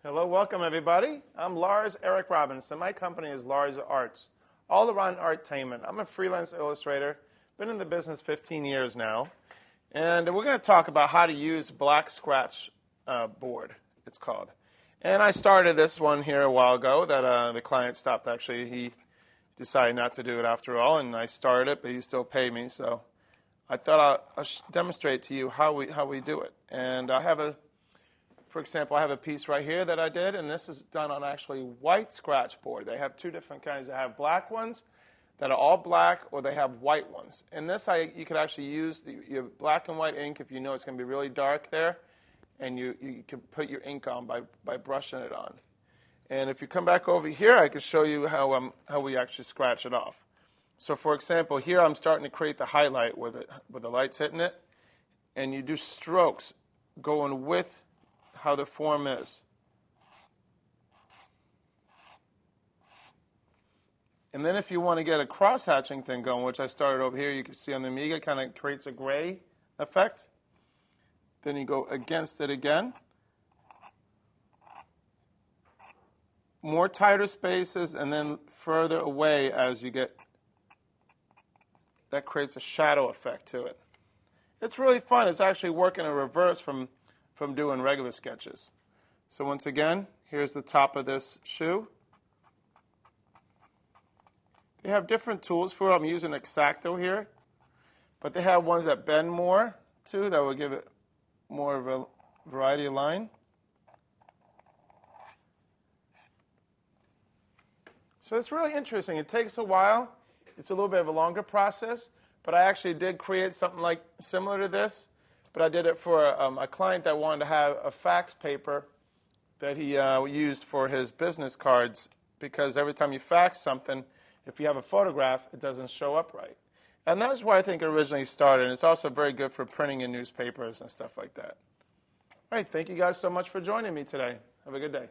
Hello, welcome everybody. I'm Lars Eric Robinson. My company is Lars Arts, all around entertainment. I'm a freelance illustrator, been in the business 15 years now, and we're going to talk about how to use black scratch board, it's called. And I started this one here a while ago that the client stopped. Actually, he decided not to do it after all, and I started it, but he still paid me, so I thought I'll demonstrate to you how we do it. And for example, I have a piece right here that I did, and this is done on actually white scratch board. They have two different kinds. They have black ones that are all black, or they have white ones. In this, you could actually use your black and white ink if you know it's going to be really dark there, and you can put your ink on by brushing it on. And if you come back over here, I can show you how we actually scratch it off. So, for example, here I'm starting to create the highlight with the light's hitting it, and you do strokes going with how the form is. And then if you want to get a cross-hatching thing going, which I started over here, you can see on the Amiga, kind of creates a gray effect. Then you go against it again. More tighter spaces, and then further away as you get, that creates a shadow effect to it. It's really fun. It's actually working in reverse from doing regular sketches. So once again, here's the top of this shoe. They have different tools for it. I'm using X-Acto here, but they have ones that bend more too, that will give it more of a variety of line. So it's really interesting. It takes a while. It's a little bit of a longer process, but I actually did create something like similar to this. But I did it for a client that wanted to have a fax paper that he used for his business cards, because every time you fax something, if you have a photograph, it doesn't show up right. And that's where I think it originally started. And it's also very good for printing in newspapers and stuff like that. All right, thank you guys so much for joining me today. Have a good day.